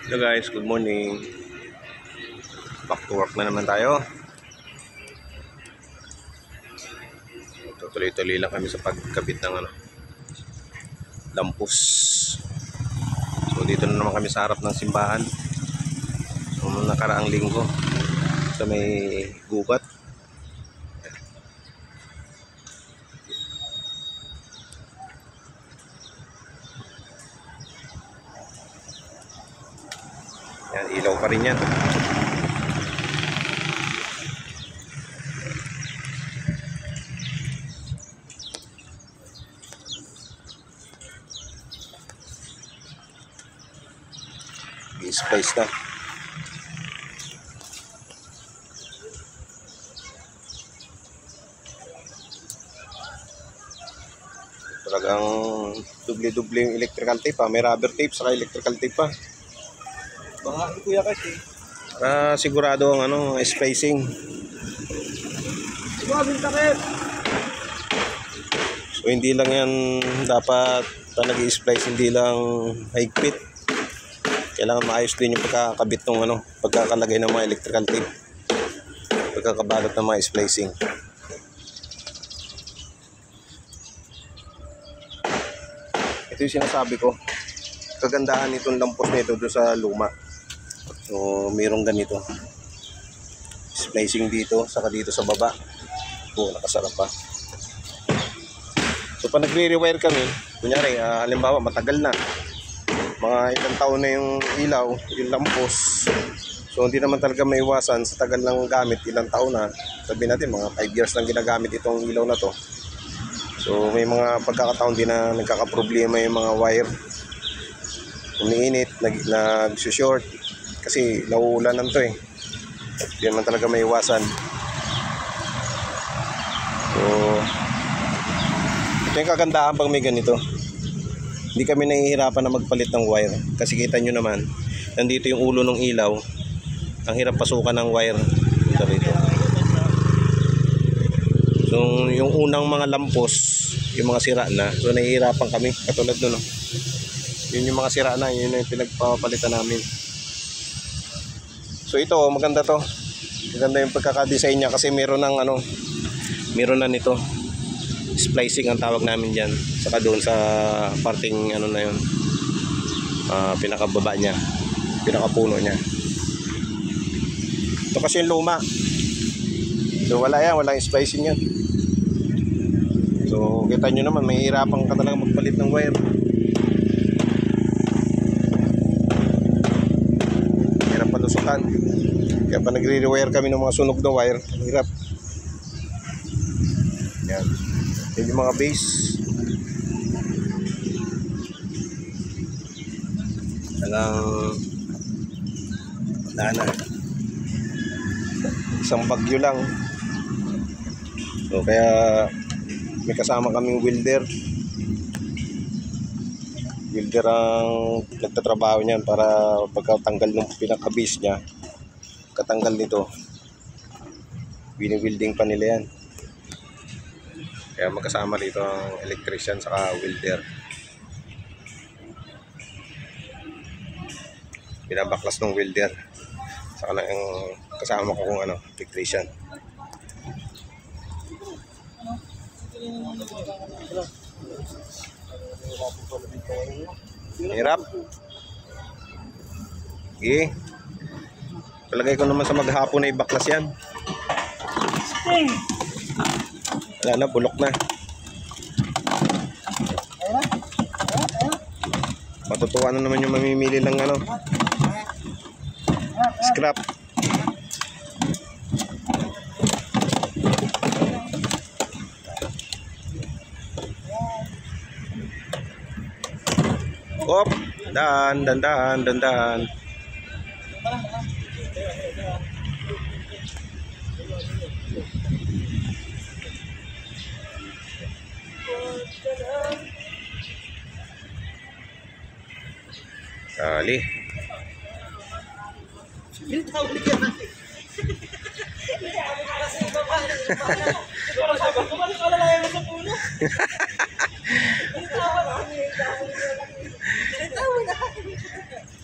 Hello guys, good morning. Back to work na naman tayo. Tuloy-tuloy lang kami sa pagkabit ng lampos. So dito na naman kami sa harap ng simbahan. So nakaraang linggo sa may gubat. Yan, ilaw pa rin yan. I-splice na. Talagang dubli-dubli yung electrical tape ha. May rubber tape saka electrical tape pa. Baka kuya kasi. Para sigurado ang spacing. Sumabing takip. So hindi lang yan dapat nag-i-splice, hindi lang higpit. Kailangan maayos din yung pagkakabit ng pagkakalagay ng mga electrical tape. Pagkakabalot ng mga splicing. Ito yung sinasabi ko. Kagandahan nitong lampos nito doon sa luma. So mayroong ganito. Splicing dito, saka dito sa baba. Nakasarap pa. So pag nagre-rewire kami, kunyari, halimbawa matagal na. Mga ilang taon na yung ilaw, yung lampos. So hindi naman talaga maiwasan sa tagal ng gamit, ilang taon na. Sabihin natin, mga 5 years lang ginagamit itong ilaw na to. So may mga pagkakataon din na nagkakaproblema yung mga wire. Umiinit, nag-short. Kasi nauulanan to eh. Hindi naman talaga maiwasan. So ito yung kagandahan pag may ganito. Hindi kami nahihirapan na magpalit ng wire. Kasi kita nyo naman, nandito yung ulo ng ilaw. Ang hirap pasukan ng wire. Dito. So yung unang mga lampos, yung mga sira na, so nahihirapan kami. Katulad nun. Yun yung mga sira na, yun yung pinagpapalitan namin. So ito, maganda to. Maganda yung pagkakadesign niya kasi meron ng meron na nito. Splicing ang tawag namin dyan. Saka doon sa parting na yun, pinakababa niya, pinakapuno niya. Ito kasi yung luma. So wala yan, walang splicing yan. So kita nyo naman, may hirapan ka talaga magpalit ng wire. Hirap palusukan. Kaya pa nagre-rewire kami ng mga sunog na wire, hirap. Yan. Yan yung mga base. Wala na. Isang bagyo lang. So kaya may kasama kaming welder. Welder ang nagtatrabaho niyan para pagkatanggal ng pinaka-base niya, katanggal nito, wini-welding pa nila yan. Kaya magkasama dito ang electrician saka welder. Binabaklas ng welder. Saka na yung kasama ko kung electrician. Hirap. Okay. Palagay ko naman sa maghapon na ibaklas yan. Wala na, bulok na. Matutuwa na naman yung mamimili ng scrap. Op, dandan. Kali.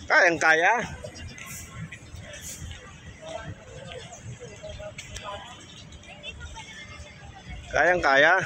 Kayang kaya. Kayang kaya.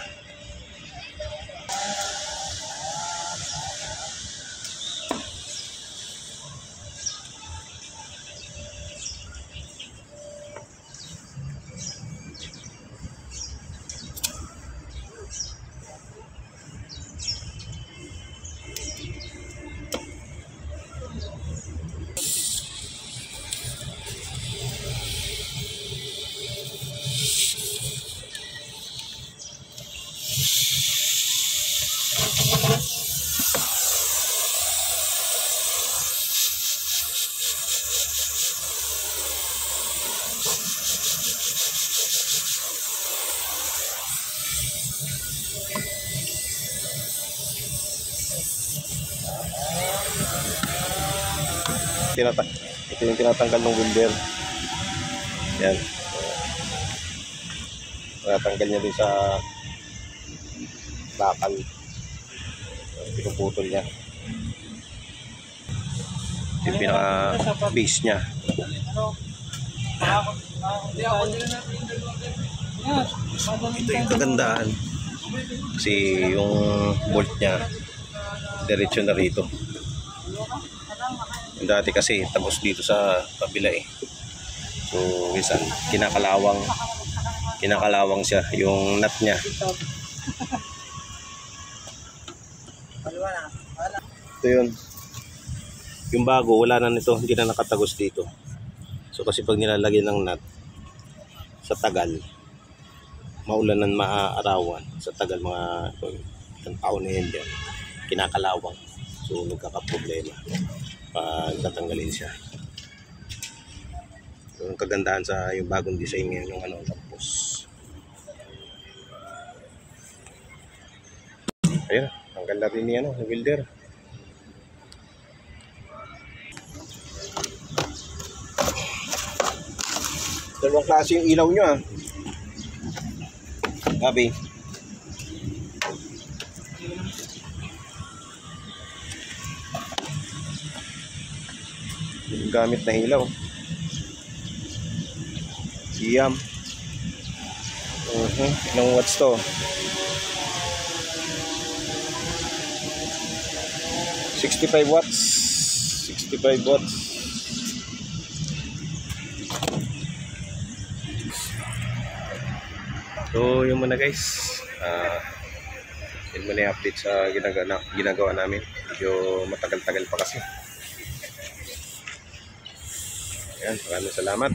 Ito yung tinatanggal ng welder. Yan. Tinatanggal niya din sa bakal. Pinuputol niya. Ito yung pinaka base niya. Ito yung kagandahan. Kasi yung bolt niya diretso na rito. Dati kasi tapos dito sa kabila eh. So minsan kinakalawang siya yung nut niya. Ito yun. Yung bago wala na nito, hindi na nakatagos dito. So kasi pag nilalagay ng nut sa tagal, maulanan, maaarawan, sa tagal mga ilang taon na yan dyan, kinakalawang. So nagkakaproblema pag tatanggalin siya. Yung kagandahan sa yung bagong design ngayon yung lampos. Ayun, tanggal na rin ni yung welder. Dalawang klase yung ilaw nyo Gabi. Yung gamit na ilaw. Siyam. Ilang watts to? 65 watts. 65 watts. So yun muna guys. Yun muna yung update sa ginagawa namin. Medyo matagal-tagal pa kasi. Ayan, maraming salamat.